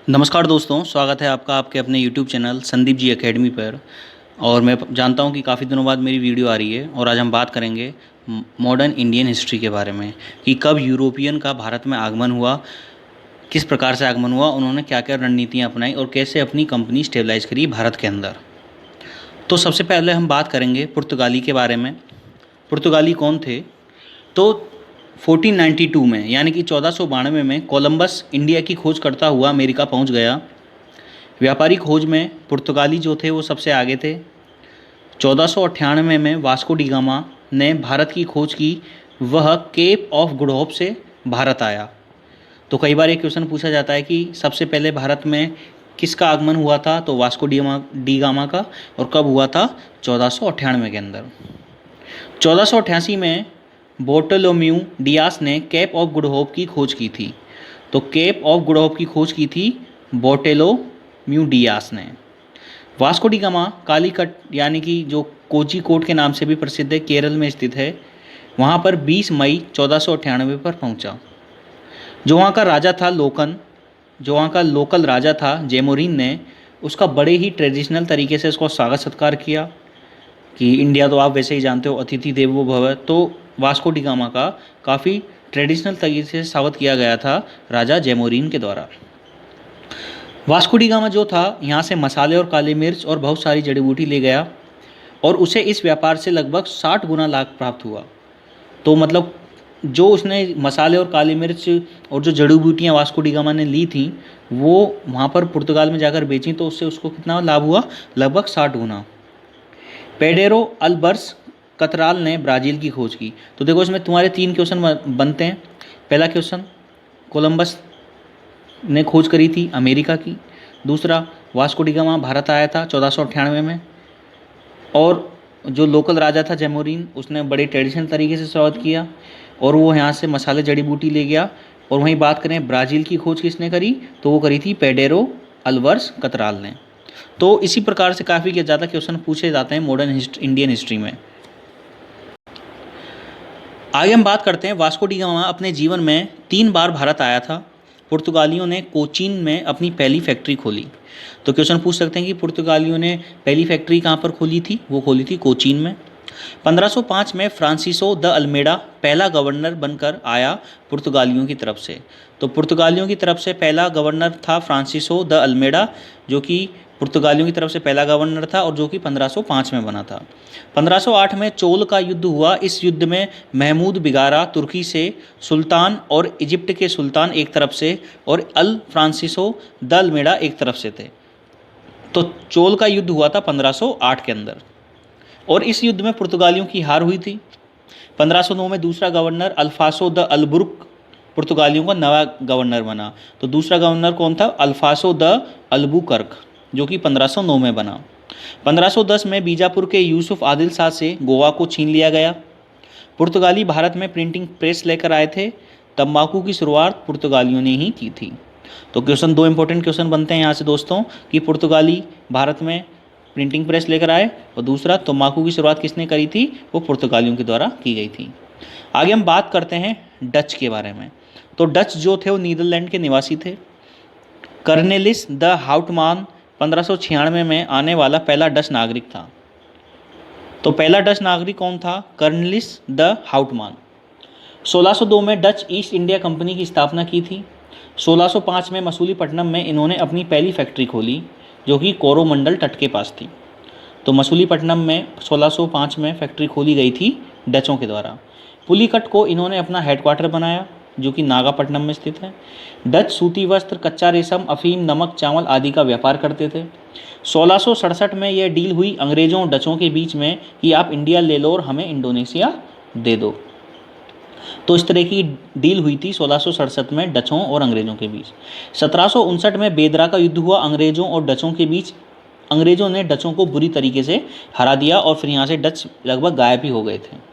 नमस्कार दोस्तों, स्वागत है आपका आपके अपने YouTube channel Sandeep ji academy पर। और मैं जानता हूं कि काफ़ी दिनों बाद मेरी वीडियो आ रही है और आज हम बात करेंगे मॉडर्न इंडियन हिस्ट्री के बारे में कि कब यूरोपियन का भारत में आगमन हुआ, किस प्रकार से आगमन हुआ, उन्होंने क्या क्या रणनीतियाँ अपनाई और कैसे अपनी कंपनी स्टेबलाइज करी भारत के अंदर। तो सबसे पहले हम बात करेंगे पुर्तगाली के बारे में। पुर्तगाली कौन थे? तो 1492 में यानी कि 1492 में कोलंबस इंडिया की खोज करता हुआ अमेरिका पहुंच गया। व्यापारिक खोज में पुर्तगाली जो थे वो सबसे आगे थे। 1498 में वास्को डी गामा ने भारत की खोज की। वह केप ऑफ गुड होप से भारत आया। तो कई बार एक क्वेश्चन पूछा जाता है कि सबसे पहले भारत में किसका आगमन हुआ था, तो वास्को डी गामा का। और कब हुआ था? 1498 के अंदर। 1488 में बोर्टोलोम्यू डियास ने केप ऑफ गुड होप की खोज की थी। तो केप ऑफ गुड होप की खोज की थी बोर्टोलोम्यू डियास ने। वास्को डी गामा कालीकट यानी कि जो कोझीकोड के नाम से भी प्रसिद्ध है, केरल में स्थित है, वहाँ पर 20 मई 1498 पर पहुँचा। जो वहाँ का राजा था लोकन, जो वहाँ का लोकल राजा था जेमोरिन ने उसका बड़े ही ट्रेडिशनल तरीके से उसको स्वागत सत्कार किया कि इंडिया तो आप वैसे ही जानते हो अतिथि देवो भव। तो वास्को डी गामा का काफ़ी ट्रेडिशनल तरीके से स्वागत किया गया था राजा जेमोरिन के द्वारा। वास्को डी गामा जो था यहाँ से मसाले और काली मिर्च और बहुत सारी जड़ी बूटी ले गया और उसे इस व्यापार से लगभग 60 गुना लाभ प्राप्त हुआ। तो मतलब जो उसने मसाले और काली मिर्च और जो जड़ी बूटियाँ वास्को डी गामा ने ली थी वो वहाँ पर पुर्तगाल में जाकर बेची, तो उससे उसको कितना लाभ हुआ? लगभग 60 गुना। पेडेरो अल्बर्स कतराल ने ब्राज़ील की खोज की। तो देखो इसमें तुम्हारे 3 क्वेश्चन बनते हैं। पहला क्वेश्चन, कोलंबस ने खोज करी थी अमेरिका की। दूसरा, वास्को डी गामा भारत आया था 1498 में। और जो लोकल राजा था जेमोरिन उसने बड़े ट्रेडिशनल तरीके से स्वागत किया और वो यहाँ से मसाले जड़ी बूटी ले गया। और वहीं बात करें ब्राज़ील की खोज किसने करी, तो वो करी थी पेडेरो अल्वर्स कतराल ने। तो इसी प्रकार से काफ़ी ज़्यादा क्वेश्चन पूछे जाते हैं मॉडर्न इंडियन हिस्ट्री में। आगे हम बात करते हैं, वास्को डी गामा अपने जीवन में 3 बार भारत आया था। पुर्तगालियों ने कोचीन में अपनी पहली फैक्ट्री खोली। तो क्वेश्चन पूछ सकते हैं कि पुर्तगालियों ने पहली फैक्ट्री कहाँ पर खोली थी? वो खोली थी कोचीन में। 1505 में फ्रांसिसो द अल्मेडा पहला गवर्नर बनकर आया पुर्तगालियों की तरफ से। तो पुर्तगालियों की तरफ से पहला गवर्नर था फ्रांसिसो द अल्मेडा, जो कि पुर्तगालियों की तरफ से पहला गवर्नर था और जो कि 1505 में बना था। 1508 में चोल का युद्ध हुआ। इस युद्ध में महमूद बिगारा तुर्की से सुल्तान और इजिप्ट के सुल्तान एक तरफ से और अल फ्रांसिसो द अल्मेडा एक तरफ से थे। तो चोल का युद्ध हुआ था 1508 के अंदर और इस युद्ध में पुर्तगालियों की हार हुई थी। 1509 में दूसरा गवर्नर अल्फासो द अल्बुर्क पुर्तगालियों का नया गवर्नर बना। तो दूसरा गवर्नर कौन था? अल्फासो द अल्बुकर्क, जो कि 1509 में बना। 1510 में बीजापुर के यूसुफ आदिल शाह से गोवा को छीन लिया गया। पुर्तगाली भारत में प्रिंटिंग प्रेस लेकर आए थे। तंबाकू की शुरुआत पुर्तगालियों ने ही की थी। तो क्वेश्चन 2 इंपॉर्टेंट क्वेश्चन बनते हैं यहाँ से दोस्तों कि पुर्तगाली भारत में प्रिंटिंग प्रेस लेकर आए और दूसरा तंबाकू की शुरुआत किसने करी थी? वो पुर्तगालियों के द्वारा की गई थी। आगे हम बात करते हैं डच के बारे में। तो डच जो थे वो नीदरलैंड के निवासी थे। कर्नेलिस द हाउटमान 1596 में आने वाला पहला डच नागरिक था। तो पहला डच नागरिक कौन था? कर्नेलिस द हाउटमान। 1602 में डच ईस्ट इंडिया कंपनी की स्थापना की थी। 1605 में मसूलीपट्टनम में इन्होंने अपनी पहली फैक्ट्री खोली जो कि कोरोमंडल तट के पास थी। तो मसूलीपट्टनम में 1605 में फैक्ट्री खोली गई थी डचों के द्वारा। पुलिकट को इन्होंने अपना हेडक्वार्टर बनाया जो कि नागापट्टनम में स्थित है। डच सूती वस्त्र, कच्चा रेशम, अफीम, नमक, चावल आदि का व्यापार करते थे। 1667 में यह डील हुई अंग्रेजों और डचों के बीच में कि आप इंडिया ले लो और हमें इंडोनेशिया दे दो। तो इस तरह की डील हुई थी 1667 में डचों और अंग्रेजों के बीच। 1759 में बेदरा का युद्ध हुआ अंग्रेजों और डचों के बीच। अंग्रेजों ने डचों को बुरी तरीके से हरा दिया और फिर यहाँ से डच लगभग गायब ही हो गए थे।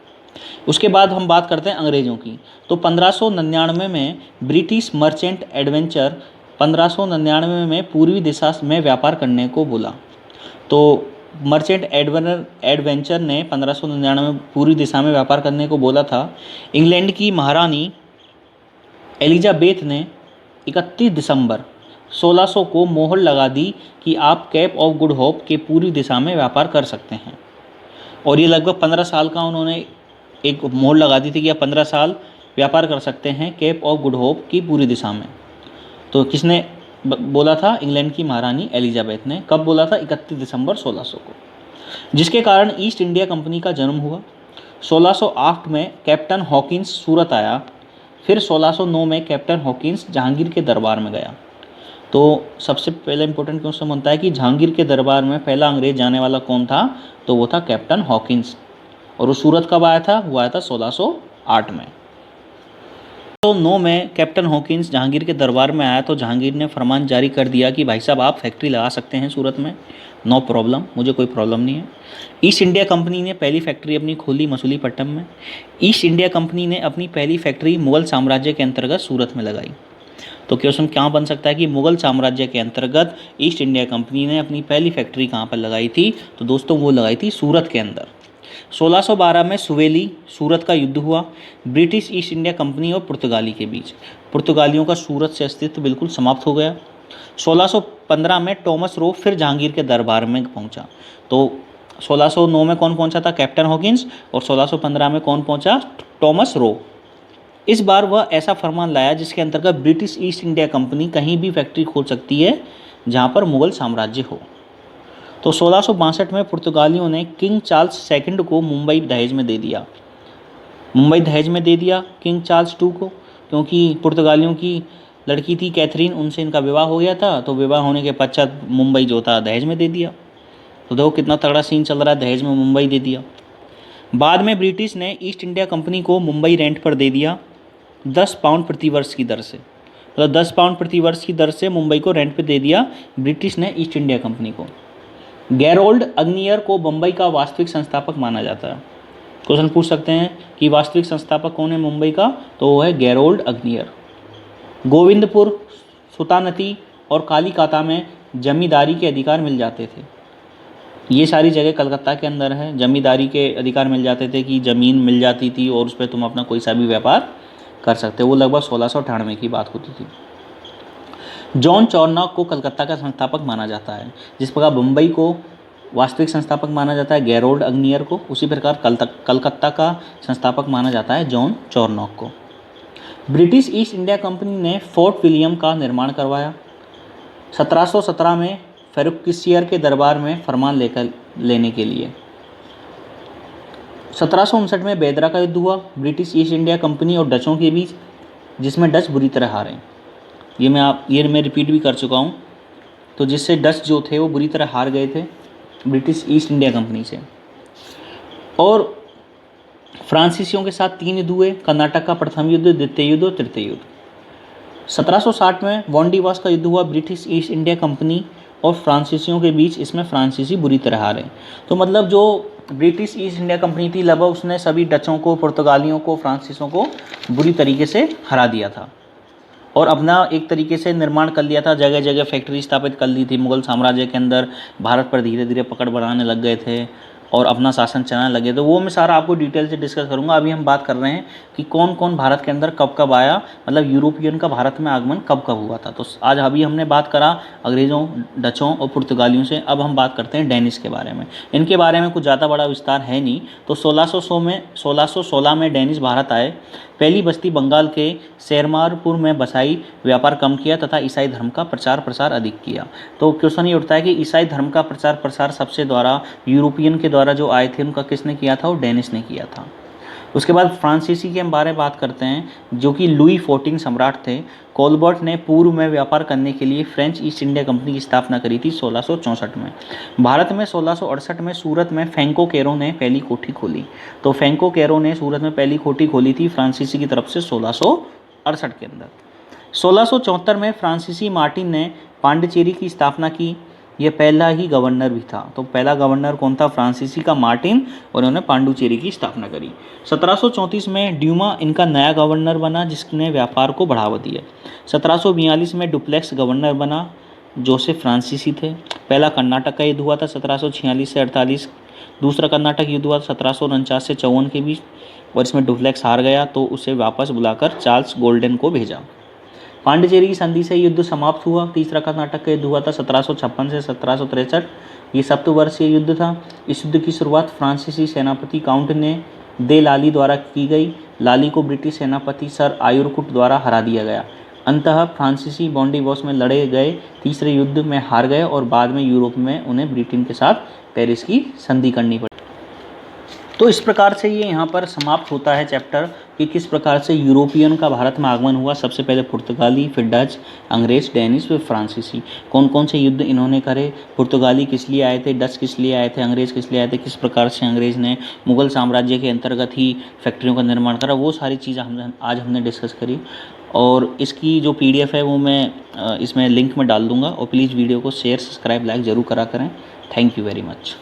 उसके बाद हम बात करते हैं अंग्रेजों की। तो 1599 में ब्रिटिश मर्चेंट एडवेंचर 1599 में पूर्वी दिशा में व्यापार करने को बोला। तो मर्चेंट एडवेंचर ने 1599 में पूर्वी दिशा में व्यापार करने को बोला था। इंग्लैंड की महारानी एलिजाबेथ ने 31 दिसंबर 1600 को मोहर लगा दी कि आप केप ऑफ गुड होप के पूरी दिशा में व्यापार कर सकते हैं। और ये लगभग 15 साल का उन्होंने एक मोहर लगा दी थी कि आप 15 साल व्यापार कर सकते हैं केप ऑफ गुड होप की पूरी दिशा में। तो किसने बोला था? इंग्लैंड की महारानी एलिजाबेथ ने। कब बोला था? 31 दिसंबर 1600 को, जिसके कारण ईस्ट इंडिया कंपनी का जन्म हुआ। 1608 में कैप्टन हॉकिंस सूरत आया। फिर 1609 में कैप्टन हॉकिंस जहांगीर के दरबार में गया। तो सबसे पहले इंपॉर्टेंट क्वेश्चन बनता है कि जहांगीर के दरबार में पहला अंग्रेज जाने वाला कौन था? तो वो था कैप्टन हॉकिंस। और वो सूरत कब आया था? वो आया था 1608 में। तो 9 में कैप्टन हॉकिंस जहांगीर के दरबार में आया तो जहांगीर ने फरमान जारी कर दिया कि भाई साहब आप फैक्ट्री लगा सकते हैं सूरत में, नो प्रॉब्लम, मुझे कोई प्रॉब्लम नहीं है। ईस्ट इंडिया कंपनी ने पहली फैक्ट्री अपनी खोली मसूलीपट्टनम में। ईस्ट इंडिया कंपनी ने अपनी पहली फैक्ट्री मुगल साम्राज्य के अंतर्गत सूरत में लगाई। तो क्वेश्चन क्या बन सकता है कि मुगल साम्राज्य के अंतर्गत ईस्ट इंडिया कंपनी ने अपनी पहली फैक्ट्री कहाँ पर लगाई थी? तो दोस्तों वो लगाई थी सूरत के अंदर। 1612 में सुवेली सूरत का युद्ध हुआ ब्रिटिश ईस्ट इंडिया कंपनी और पुर्तगाली के बीच। पुर्तगालियों का सूरत से अस्तित्व बिल्कुल समाप्त हो गया। 1615 में टॉमस रो फिर जहांगीर के दरबार में पहुंचा। तो 1609 में कौन पहुंचा था? Captain Hawkins. और 1615 में कौन पहुंचा? Thomas Roe. इस बार वह ऐसा फरमान लाया जिसके अंतर्गत ब्रिटिश ईस्ट इंडिया कंपनी कहीं भी फैक्ट्री खोल सकती है जहां पर मुगल साम्राज्य हो। तो 1662 में पुर्तगालियों ने किंग चार्ल्स सेकंड को मुंबई दहेज में दे दिया। मुंबई दहेज में दे दिया किंग चार्ल्स टू को, क्योंकि पुर्तगालियों की लड़की थी कैथरीन, उनसे इनका विवाह हो गया था। तो विवाह होने के पश्चात मुंबई जो था दहेज में दे दिया। तो देखो कितना तगड़ा सीन चल रहा है, दहेज में मुंबई दे दिया। बाद में ब्रिटिश ने ईस्ट इंडिया कंपनी को मुंबई रेंट पर दे दिया 10 पाउंड प्रति वर्ष की दर से। मतलब 10 पाउंड प्रति वर्ष की दर से मुंबई को रेंट पर दे दिया ब्रिटिश ने ईस्ट इंडिया कंपनी को। गैरोल्ड अग्नियर को मुंबई का वास्तविक संस्थापक माना जाता है। क्वेश्चन पूछ सकते हैं कि वास्तविक संस्थापक कौन है मुंबई का? तो वो है गैरोल्ड अग्नियर। गोविंदपुर, सुतानती और कालीकाता में जमींदारी के अधिकार मिल जाते थे। ये सारी जगह कलकत्ता के अंदर है। जमींदारी के अधिकार मिल जाते थे कि ज़मीन मिल जाती थी और उस पर तुम अपना कोई सा भी व्यापार कर सकते। वो लगभग 1698 की बात होती थी। जॉन चॉर्नॉक को कलकत्ता का संस्थापक माना जाता है। जिस प्रकार मुंबई को वास्तविक संस्थापक माना जाता है गैरोल्ड अग्नियर को, उसी प्रकार कलकत्ता का संस्थापक माना जाता है जॉन चॉर्नॉक को। ब्रिटिश ईस्ट इंडिया कंपनी ने फोर्ट विलियम का निर्माण करवाया। 1717 में फेरुकिसियर के दरबार में फरमान लेने के लिए। 1759 में बेदरा का युद्ध हुआ ब्रिटिश ईस्ट इंडिया कंपनी और डचों के बीच, जिसमें डच बुरी तरह हारे। ये मैं रिपीट भी कर चुका हूँ। तो जिससे डच जो थे वो बुरी तरह हार गए थे ब्रिटिश ईस्ट इंडिया कंपनी से। और फ्रांसीसियों के साथ 3 युद्ध हुए, कर्नाटक का प्रथम युद्ध, द्वितीय युद्ध और तृतीय युद्ध। 1760 में वांडीवास का युद्ध हुआ ब्रिटिश ईस्ट इंडिया कंपनी और फ्रांसीसियों के बीच। इसमें फ्रांसीसी बुरी तरह हारे। तो मतलब जो ब्रिटिश ईस्ट इंडिया कंपनी थी लगभग उसने सभी डचों को, पुर्तगालियों को, फ्रांसीसियों को बुरी तरीके से हरा दिया था और अपना एक तरीके से निर्माण कर लिया था। जगह जगह फैक्ट्री स्थापित कर ली थी मुगल साम्राज्य के अंदर। भारत पर धीरे धीरे पकड़ बनाने लग गए थे और अपना शासन चलाने लगे। तो वो मैं सारा आपको डिटेल से डिस्कस करूंगा। अभी हम बात कर रहे हैं कि कौन कौन भारत के अंदर कब कब आया, मतलब यूरोपियन का भारत में आगमन कब कब हुआ था। तो आज अभी हमने बात करा अंग्रेज़ों, डचों और पुर्तगालियों से। अब हम बात करते हैं डेनिश के बारे में। इनके बारे में कुछ ज़्यादा बड़ा विस्तार है नहीं। तो 1616 में डेनिश भारत आए। पहली बस्ती बंगाल के शेरमारपुर में बसाई, व्यापार कम किया तथा ईसाई धर्म का प्रचार प्रसार अधिक किया। तो क्वेश्चन ये उठता है कि ईसाई धर्म का प्रचार प्रसार सबसे द्वारा यूरोपियन के द्वारा जो आए थे उनका किसने किया था? वो डेनिश ने किया था। उसके बाद फ्रांसीसी के बारे में बात करते हैं जो कि लुई 14 सम्राट थे। कोलबर्ट ने पूर्व में व्यापार करने के लिए फ्रेंच ईस्ट इंडिया कंपनी की स्थापना करी थी 1664 में। भारत में 1668 में सूरत में फ्रैंको कैरो ने पहली कोठी खोली। तो फ्रैंको कैरो ने सूरत में पहली कोठी खोली थी फ्रांसीसी की तरफ से 1668 के अंदर। 1674 में फ्रांसीसी मार्टिन ने पांडिचेरी की स्थापना की। यह पहला ही गवर्नर भी था। तो पहला गवर्नर कौन था? फ्रांसीसी का मार्टिन, और उन्होंने पांडिचेरी की स्थापना करी। 1734 में ड्यूमा इनका नया गवर्नर बना जिसने व्यापार को बढ़ावा दिया। 1742 में डुप्लेक्स गवर्नर बना जो से फ्रांसीसी थे। पहला कर्नाटक का युद्ध हुआ था 1746 से 48। दूसरा कर्नाटक युद्ध हुआ 1749 से 54 के बीच और इसमें डुप्लेक्स हार गया तो उसे वापस बुलाकर चार्ल्स गोल्डन को भेजा। पांडिचेरी की संधि से युद्ध समाप्त हुआ। तीसरा कर्नाटक का युद्ध हुआ था 1756 से 1763। ये सप्तवर्षीय युद्ध था। इस युद्ध की शुरुआत फ्रांसीसी सेनापति काउंट ने दे लाली द्वारा की गई। लाली को ब्रिटिश सेनापति सर आयुरकुट द्वारा हरा दिया गया। अंततः फ्रांसीसी बॉन्डिवोस में लड़े गए तीसरे युद्ध में हार गए और बाद में यूरोप में उन्हें ब्रिटेन के साथ पेरिस की संधि करनी पड़ी। तो इस प्रकार से ये यहाँ पर समाप्त होता है चैप्टर कि किस प्रकार से यूरोपियन का भारत में आगमन हुआ। सबसे पहले पुर्तगाली, फिर डच, अंग्रेज, डेनिश, फिर फ्रांसीसी। कौन कौन से युद्ध इन्होंने करे, पुर्तगाली किस लिए आए थे, डच किस लिए आए थे, अंग्रेज किस लिए आए थे, किस प्रकार से अंग्रेज ने मुग़ल साम्राज्य के अंतर्गत ही फैक्ट्रियों का निर्माण करा, वो सारी चीज़ें हमने डिस्कस करी। और इसकी जो PDF है वो मैं इसमें लिंक में डाल दूँगा। और प्लीज़ वीडियो को शेयर, सब्सक्राइब, लाइक ज़रूर करा करें। Thank you very much.